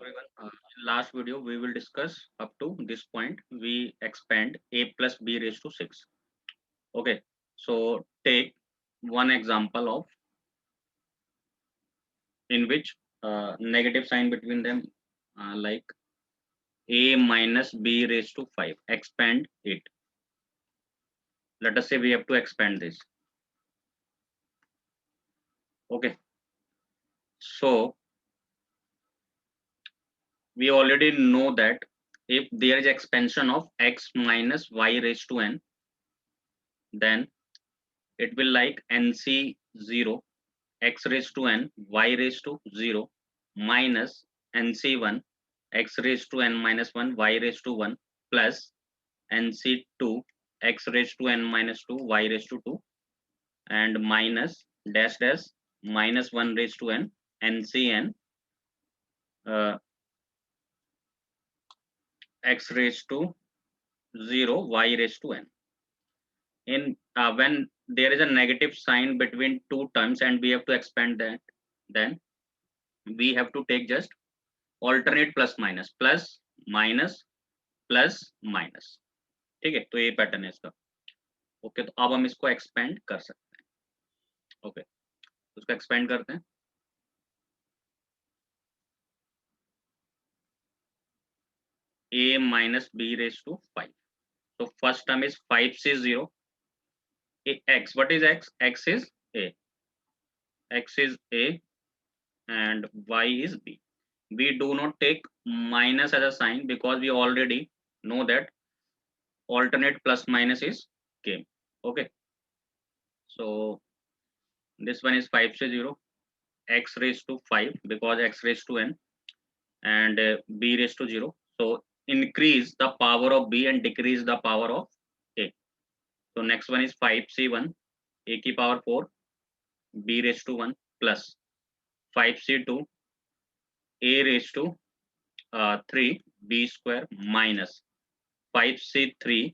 everyone. Last video we will discuss up to this point. We expand a plus b raised to 6. Okay, so take one example of in which negative sign between them, like a minus b raised to 5. Expand it. Let us say we have to expand this. Okay, so we already know that if there is expansion of x minus y raised to n, then it will like nc0 x raised to n y raised to 0 minus nc1 x raised to n minus 1 y raised to 1 plus nc2 x raised to n minus 2 y raised to 2 and minus dash dash minus 1 raised to n ncn uh, x raised to 0 y raised to n. In when there is a negative sign between two terms and we have to expand that, then we have to take just alternate plus minus plus minus. ठीक है, तो ये pattern है इसका. Okay, तो अब हम इसको एक्सपेंड कर सकते हैं. ओके, उसको एक्सपेंड करते हैं. a minus b raised to 5. So first term is 5 से 0. X, what is x? X is a. X is a and y is b. We do not take minus as a sign because we already know that alternate plus minus is game. Okay, so this one is 5 से 0, x raised to 5 because x raised to n and b raised to 0. So increase the power of b and decrease the power of a. So next one is 5c1 a की power 4 b raised to 1 plus 5c2 a raised to 3 b square minus 5c3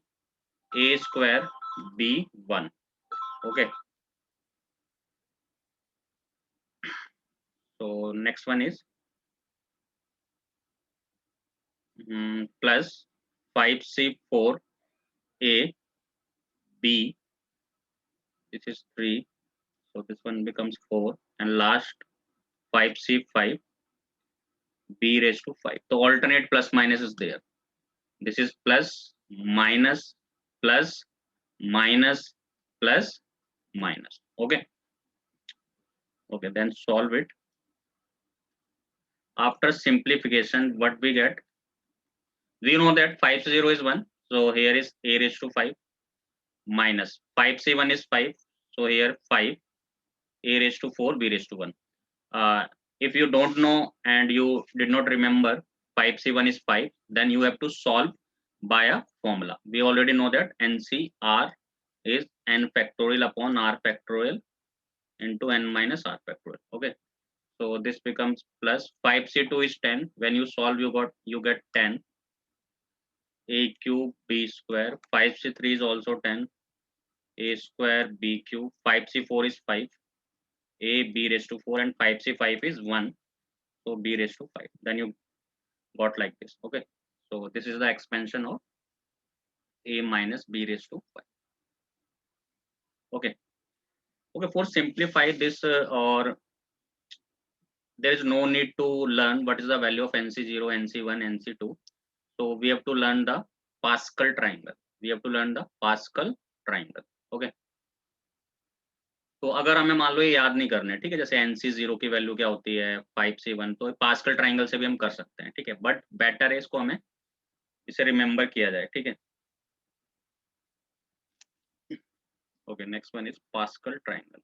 a square b 1. Okay, so next one is plus 5c4 a b, this is 3, so this one becomes 4 and last 5c5 b raised to 5. So alternate plus minus is there. This is plus minus plus minus plus minus. Okay, okay, then solve it. After simplification, what we get, we know that 5c0 is 1, so here is a raised to 5 minus 5c1 is 5, so here 5 a raised to 4 b raised to 1. If you don't know and you did not remember 5c1 is 5, then you have to solve by a formula. We already know that NCR is n factorial upon r factorial into n minus r factorial. Okay, so this becomes plus 5c2 is 10. When you solve, you get 10 a cube b square. 5c3 is also 10 a square b cube. 5c4 is 5 a b raised to 4 and 5c5 is 1, so b raised to 5. Then you got like this. Okay, so this is the expansion of a minus b raised to 5. Okay, okay, for simplify this or there is no need to learn what is the value of nc0 nc1 nc2. So we have to learn the Pascal triangle. We have to learn the Pascal triangle. Okay, तो अगर हमें मान लो ये याद नहीं करने, ठीक है, जैसे nc0 की वैल्यू क्या होती है 5c1, तो पास्कल ट्राइंगल से भी हम कर सकते हैं. ठीक है, बट बेटर है इसको हमें इसे रिमेंबर किया जाए. ठीक है, okay, next one is Pascal triangle.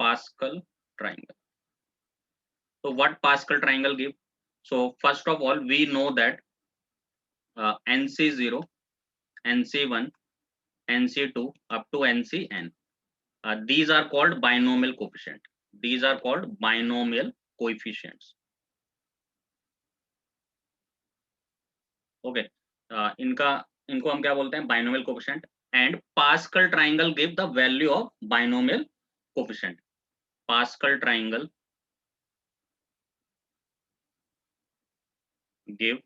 Pascal triangle. So what Pascal triangle give? So first of all, we know that nc0 nc1 nc2 up to ncn, these are called binomial coefficient. These are called binomial coefficients. Okay, इनको हम क्या बोलते हैं, binomial coefficient. And Pascal triangle give the value of binomial coefficient. Pascal triangle give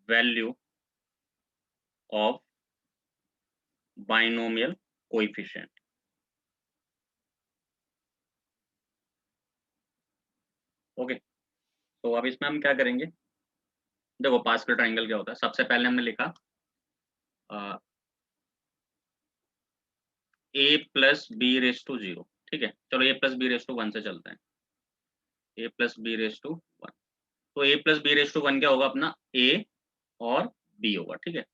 value of binomial coefficient. Okay, तो अब इसमें हम क्या करेंगे, देखो पास्कल ट्रायंगल क्या होता है। सबसे पहले हमने लिखा a plus B raise to 0, ठीक है। चलो a plus B raise to 1 से चलते हैं, a plus B raise to 1। तो a plus B raise to 1 क्या होगा अपना, a और b होगा, ठीक है।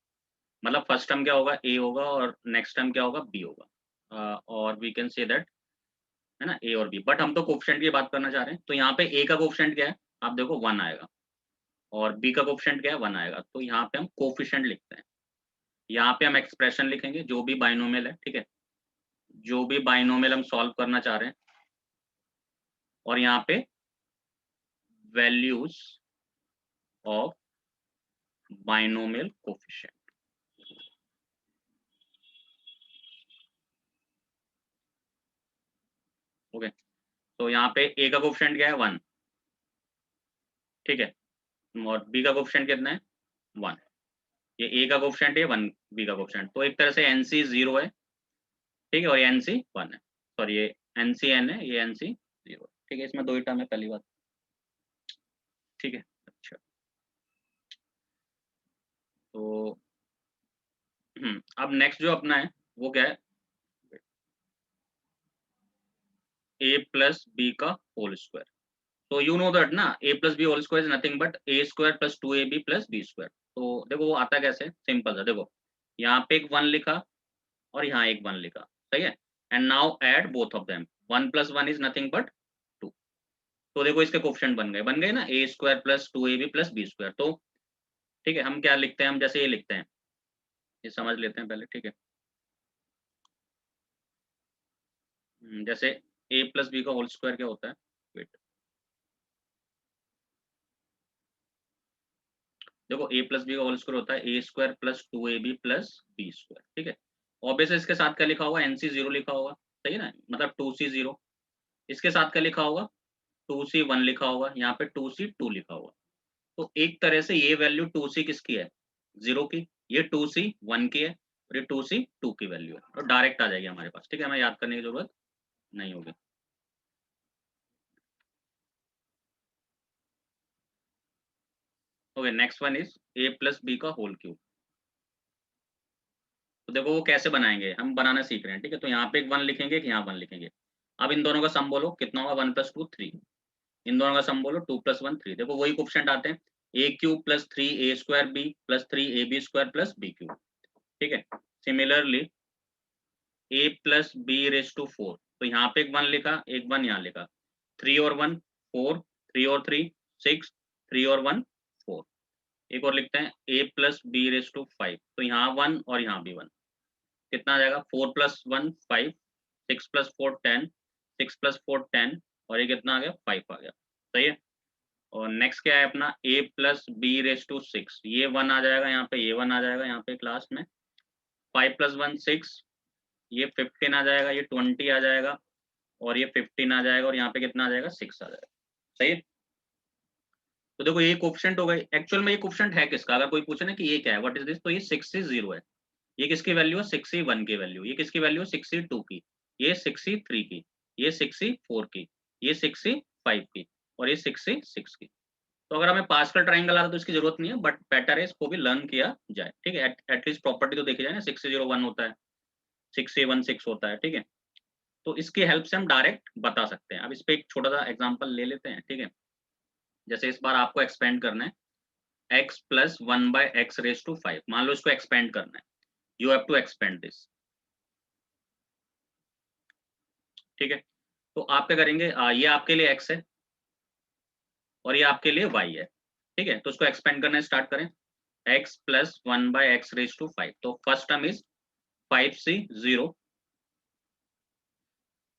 मतलब फर्स्ट टर्म क्या होगा, a होगा और नेक्स्ट टर्म क्या होगा, b होगा। और वी कैन से दैट, है ना, a और b। बट हम तो कोफिशिएंट की बात करना चाह रहे हैं, तो यहाँ पे a का कोफिशिएंट क्या है, आप देखो 1 आएगा, और b का कोफिशिएंट क्या है, 1 आएगा। तो यहाँ पे हम कोफिशिएंट लिखते हैं, यहाँ पे हम एक्सप्रेशन लिखेंगे जो भी बाइनोमियल है, ठीक है, जो भी बाइनोमियल हम सॉल्व करना चाह रहे हैं, और यहाँ पे values of binomial coefficient. Okay, तो यहाँ पे a का कोफिशिएंट क्या है, 1, ठीक है, और b का कोफिशिएंट कितना है, 1। ये a का कोफिशिएंट है, 1 b का कोफिशिएंट। तो एक तरह से nc 0 है, ठीक है, और ये nc 1 है, सॉरी ये nc n है, ये nc 0 है, ठीक है। इसमें दो ही टर्म है, पहली बात, ठीक है। अच्छा, तो अब नेक्स्ट जो अपना है वो क्या है, a प्लस बी का होल स्क्वायर। तो यू नो दैट ना, a plus B whole square is nothing but a square plus 2ab plus b square. तो देखो वो आता कैसे, सिंपल सा, देखो यहाँ पे एक 1 लिखा और यहाँ एक 1 लिखा, सही है। And now add both of them, 1 plus 1 is nothing but 2। तो देखो इसके कोफिशिएंट बन गए ना, a square plus 2ab plus b square. तो ठीक है, हम क्या लिखते हैं, हम जैसे ये लिखते हैं, ये समझ लेते हैं पहले, ठीक है। जैसे a प्लस बी का होल स्क्वायर क्या होता है, वेट, देखो a प्लस बी का होल स्क्वायर होता है a square plus 2ab plus b square, ठीक है। ऑब्वियस इसके साथ क्या लिखा होगा, nc 0 लिखा होगा, सही है ना, मतलब 2c 0। इसके साथ क्या लिखा होगा, 2c 1 लिखा होगा, यहाँ पे 2c 2 लिखा होगा। तो एक तरह से ये वैल्यू 2c किसकी है, 0 की, ये 2c 1 की है, और ये 2c 2 की वैल्यू है, और डायरेक्ट आ जाएगी हमारे पास, ठीक है, हमें याद करने की जरूरत नहीं होगी। Okay, next one is a plus B का होल क्यूब। तो देखो वो कैसे बनाएंगे, हम बनाना सीख रहे हैं, ठीक है। तो यहाँ पे एक 1 लिखेंगे, यहाँ 1 लिखेंगे। अब इन दोनों का सम बोलो कितना होगा, 1 प्लस 2 3। इन दोनों का सम बोलो 2 प्लस 1 3। देखो वही कोफिशिएंट आते हैं, a cube plus 3a square b plus 3ab square plus b cube, ठीक है। Similarly a plus B raise to 4, तो यहाँ पे एक 1 लिखा, एक 1 यहाँ लिखा, 3 और 1 4, 3 और 3 6, 3 और 1 4। एक और लिखते हैं a plus B raise to 5, तो यहाँ 1 और यहाँ भी 1, कितना आ जाएगा, 4 प्लस 1 5, 6 प्लस 4 10, 6 प्लस 4 10, और ये कितना आ गया, 5 आ गया, सही है। और नेक्स्ट क्या है अपना, a plus B raise to 6, ये 1 आ जाएगा यहाँ पे, ये 1 आ जाएगा यहाँ पे क्लास में, 5 प्लस 1 6, ये 15 आ जाएगा, ये 20 आ जाएगा, और ये 15 आ जाएगा, और यहाँ पे कितना आ जाएगा, 6 आ जाएगा, सही है। तो देखो ये कोफिशिएंट हो गई, एक्चुअल में ये कोफिशिएंट है किसका, अगर कोई पूछे ना कि ये क्या है, व्हाट इज दिस, तो ये 6 से 0 है। ये किसकी वैल्यू है, 6c1 की वैल्यू, ये किसकी वैल्यू है, 6c2 की, ये 6c3 की, ये 6c4 की, ये 6c5 की, और ये 6c6 की। तो अगर हमें पास्कल ट्रायंगल आता है तो इसकी जरूरत नहीं है, बट बेटर है इसको भी लर्न किया जाए, ठीक है। एटलीस्ट प्रॉपर्टी तो देखी जाए ना, 6c01 होता है, 6c16 होता है, ठीक है। तो इसकी हेल्प से हम डायरेक्ट बता सकते हैं। अब इस पे एक छोटा सा एग्जाम्पल ले लेते हैं, ठीक है। जैसे इस बार आपको एक्सपेंड करना है x प्लस 1/x⁵5, मान लो इसको एक्सपेंड करना है, you have to expand this, ठीक है। तो आप क्या करेंगे, ये आपके लिए x है और ये आपके लिए y है, ठीक है। तो उसको एक्सपेंड करना स्टार्ट करें, x प्लस 1/x⁵5। तो first term is 5c 0,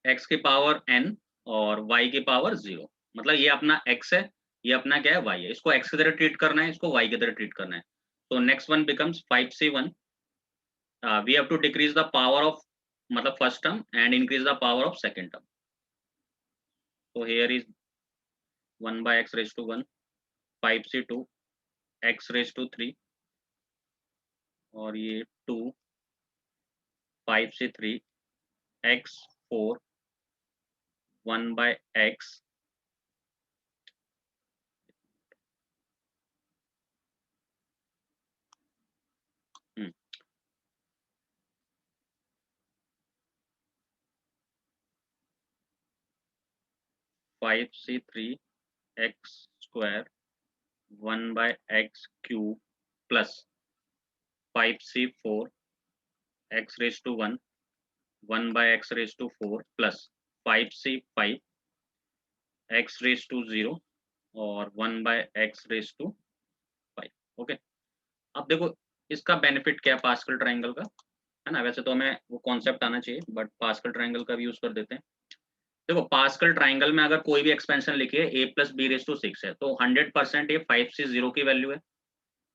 x की पावर n और y की पावर 0, मतलब ये अपना x है, ये अपना क्या है, y है। इसको x की तरह ट्रीट करना है, इसको y की तरह ट्रीट करना है। तो next one becomes 5c1, we have to decrease the power of, मतलब first term, and increase the power of second term. So here is 1/x⁵1, 5c2 x raise to 3 और ये 2 5c3 x 4 1 by x 5c3 x square 1 by x cube plus 5c4 x raised to 1 1 by x raised to 4 plus 5c5 x raised to 0 और 1 by x raised to 5. Okay, अब देखो इसका benefit क्या है pascal triangle का, है ना। वैसे तो हमें वो कॉन्सेप्ट आना चाहिए बट पास्कल ट्रायंगल का भी यूज कर देते हैं। देखो पास्कल ट्रायंगल में अगर कोई भी एक्सपेंशन लिखिए a plus B raise to 6 है तो 100% ये 5c0 की वैल्यू है,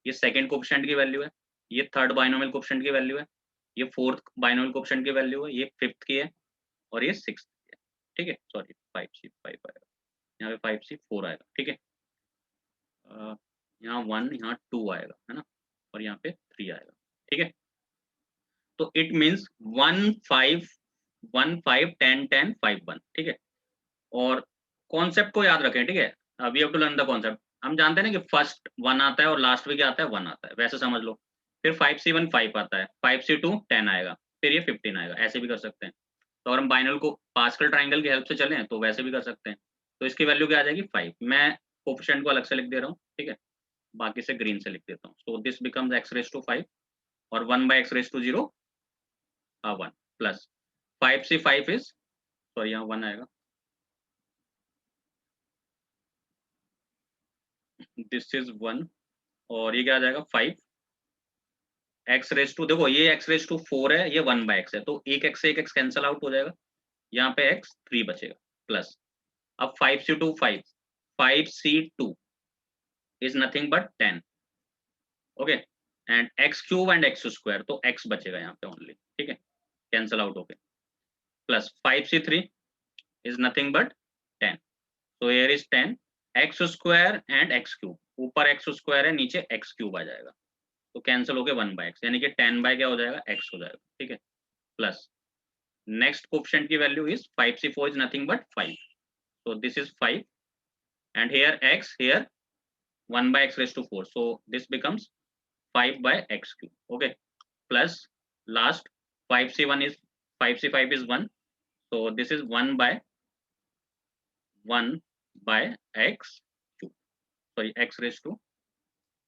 ये सेकंड कोफिशिएंट की वैल्यू है, ये थर्ड बाइनोमियल कोफिशिएंट की वैल्यू है, ये फोर्थ बाइनोमियल कोफिशिएंट की वैल्यू है, ये फिफ्थ की है और ये सिक्स्थ की है। ठीक है, सॉरी 5c5 आएगा, यहाँ पे 5c4 आएगा। ठीक है, यहाँ 1 यहाँ 2 आएगा, है ना, और यहाँ पे 3 आएगा। ठीक है, तो इट मीन्स 1 5 1 5 10 10 5 1। ठीक है, और कॉन्सेप्ट को याद रखें। ठीक है, we have to learn the concept. हम जानते हैं ना कि फर्स्ट 1 आता है और लास्ट में क्या आता है 1 आता है, वैसे समझ लो। फिर 5c1 5 आता है, 5c2 10 आएगा, फिर ये 15 आएगा, ऐसे भी कर सकते हैं। तो अगर हम बाइनल को पास्कल ट्रायंगल की हेल्प से चलें तो वैसे भी कर सकते हैं। तो इसकी वैल्यू क्या आ जाएगी 5। मैं कोफिशिएंट को अलग से लिख दे रहा हूँ, ठीक है, बाकी से ग्रीन से लिख देता हूँ। So this becomes x raise to 5 और 1 by x raise to 0 1 plus 5c5 is, sorry यहाँ 1 आएगा, दिस इज 1 और ये क्या आ जाएगा 5 x रेज टू, देखो ये x रेज टू 4 है, ये 1 बाय x है, तो एक x से एक x कैंसिल आउट हो जाएगा, यहाँ पे x 3 बचेगा प्लस, अब 5c2 5 5c2 is nothing but 10। Okay, and x cube and x square, तो x बचेगा यहाँ पे ओनली। ठीक है, कैंसिल आउट हो गए, plus 5c3 is nothing but 10, so here is 10 x square and x cube, ऊपर x स्क्वायर है नीचे x क्यूब आ जाएगा, तो कैंसिल हो गए 1 बाय x, यानी कि 10 बाय क्या हो जाएगा x हो जाएगा। ठीक है, प्लस नेक्स्ट कोफिशिएंट की value is 5c4 is nothing but 5, so this is 5 and here x, here 1 by x raised to 4, so this becomes 5 by x cube. Okay, plus last 5c1 is 5c5 is 1, so this is 1 by x cube, sorry x raised to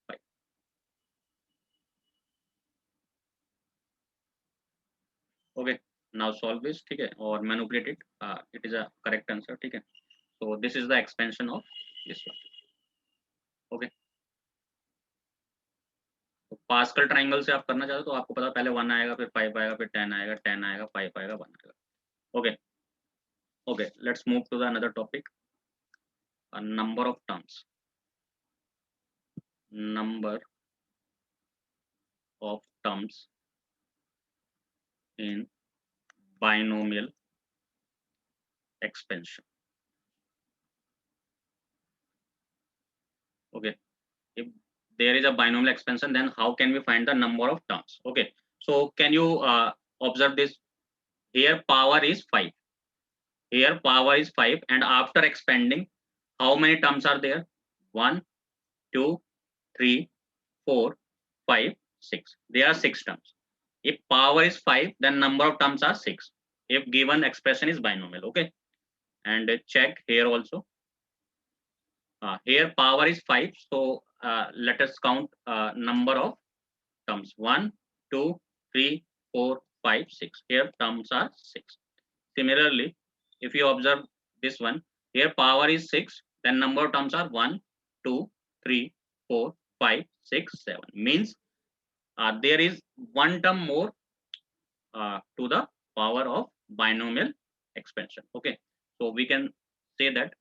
5. Okay, now solve this. ठीक है, और manipulate it, it is a correct answer. ठीक है, so this is the expansion of this one. Okay, तो pascal triangle से आप करना चाहते हो तो आपको पता पहले 1 आएगा, फिर 5 आएगा, फिर 10 आएगा, 10 आएगा, 5 आएगा, 1 आएगा। Okay okay, let's move to the another topic, a number of terms, number of terms in binomial expansion. Okay, if there is a binomial expansion, then how can we find the number of terms? Okay, so can you observe this? Here power is 5, here power is 5, and after expanding, how many terms are there? 1 2 3 4 5 6, there are 6 terms. If power is 5, then number of terms are 6 if given expression is binomial. Okay, and check here also, here power is 5, so let us count number of terms, 1 2 3 4 5 6, here terms are 6. Similarly, if you observe this one, here power is 6, then number of terms are 1 2 3 4 5 6 7, means there is one term more to the power of binomial expansion. Okay, so we can say that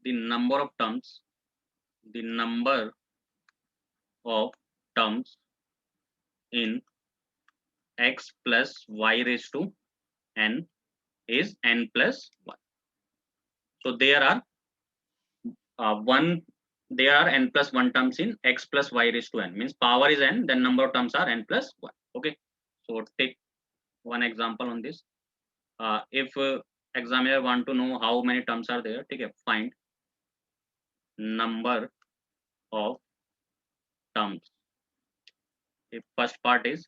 the number of terms in x plus y raised to n is n plus 1. So there are 1, there are n plus 1 terms in x plus y raised to n, means power is n, then number of terms are n plus 1. Okay, so take one example on this. If examiner want to know how many terms are there, okay, find number of terms. If first part is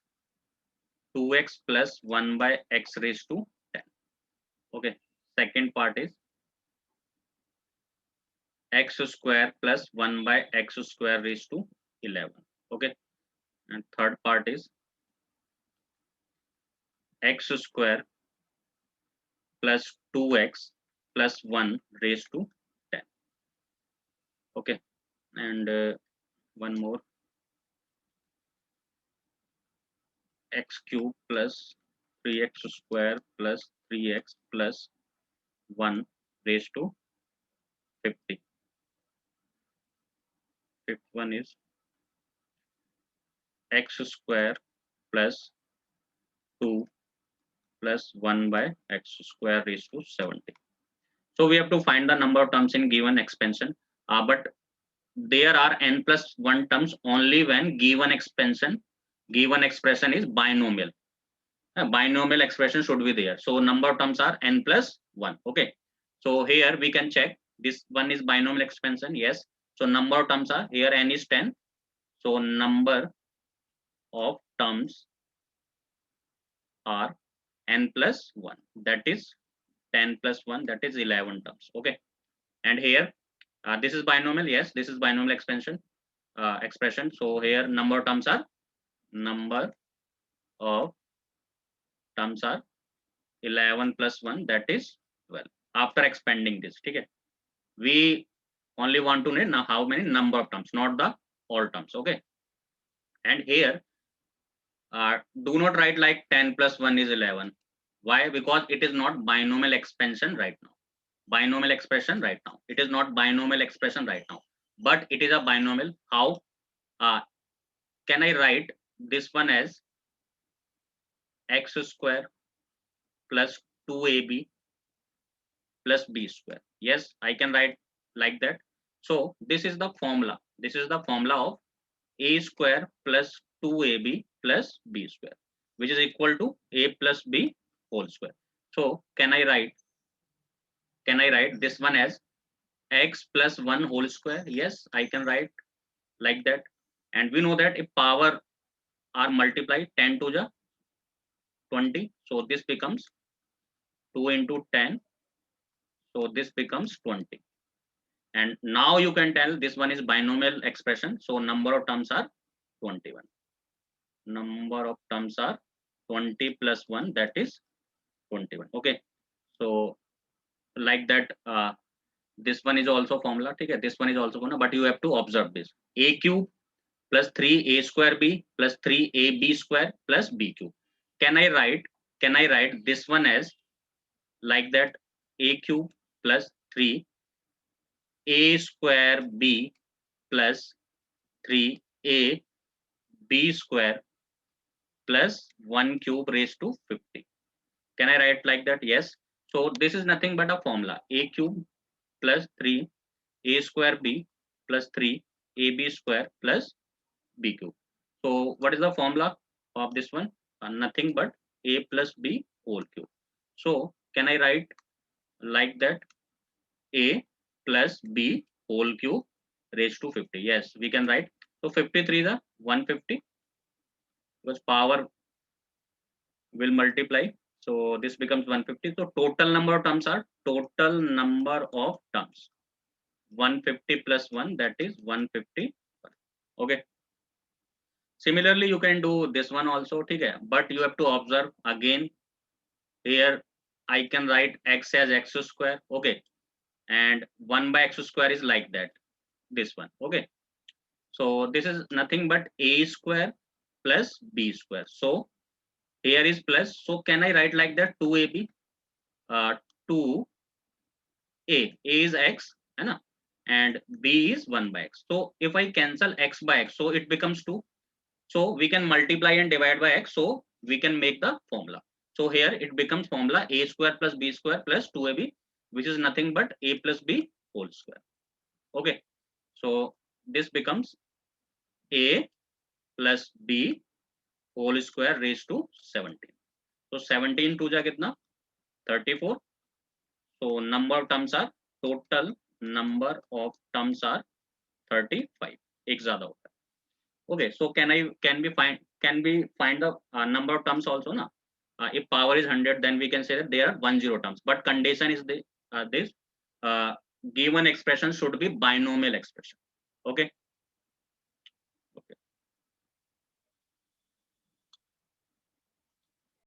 2x plus 1 by x raised to 10. Okay, second part is x square plus 1 by x square raised to 11. Okay, and third part is x square plus 2x plus 1 raised to 10. Okay, and one more, x cube plus 3x square plus 3x plus 1 raised to 50. Fifth one is x square plus 2 plus 1 by x square raised to 70. So we have to find the number of terms in given expansion, but there are n plus 1 terms only when given expansion, given expression is binomial. Binomial expression should be there. So number of terms are n plus 1. Okay. So here we can check, this one is binomial expansion. Yes. So number of terms are here, n is 10. So number of terms are n plus 1. That is 10 plus 1. That is 11 terms. Okay. And here this is binomial. Yes, this is binomial expansion expression. So here number of terms are 11 plus 1, that is 12. After expanding this, okay, we only want to know now how many number of terms, not the all terms. Okay, and here do not write like 10 plus 1 is 11. Why? Because it is not binomial expansion right now. Binomial expression right now. It is not binomial expression right now, but it is a binomial. How can I write this one as x square plus 2ab plus b square? Yes, I can write like that. So this is the formula. This is the formula of a square plus 2ab plus b square, which is equal to a plus b whole square. So can I write this one as x plus 1 whole square? Yes, I can write like that. And we know that if power are multiplied, 10 to the 20, so this becomes 2 into 10, so this becomes 20. And now you can tell this one is binomial expression, so number of terms are 21. Number of terms are 20 plus 1, that is 21. Okay, so like that, this one is also formula. Okay, this one is also formula, but you have to observe this: a cube plus 3a square b plus 3ab square plus b cube. Can I write this one as like that: a cube plus 3a square b plus 3a b square plus 1 cube raised to 50. Can I write like that? Yes. So this is nothing but a formula: a cube plus 3a square b plus 3ab square plus b cube. So what is the formula of this one? Nothing but a plus b whole cube. So can I write like that: a plus b whole cube raised to 50? Yes, we can write. So 53 is a 150, because power will multiply. So this becomes 150. So total number of terms are 150 plus 1, that is 150. Okay. Similarly, you can do this one also, okay? But you have to observe again. Here I can write x as x square, okay, and 1 by x square is like that, this one. Okay, so this is nothing but a square plus b square. So here is plus, so can I write like that: 2ab, 2a is x, and b is 1 by x. So if I cancel x by x, so it becomes 2. So we can multiply and divide by x, so we can make the formula. So here it becomes formula: a square plus b square plus 2ab, which is nothing but a plus b whole square. Okay, so this becomes a plus b whole square raised to 17. So 17 2 जा कितना 34. So number of terms are total number of terms are 35. एक ज्यादा होता है. Okay, so can we find the number of terms also na? If power is 100, then we can say that there are 10 terms. But condition is this given expression should be binomial expression. Okay,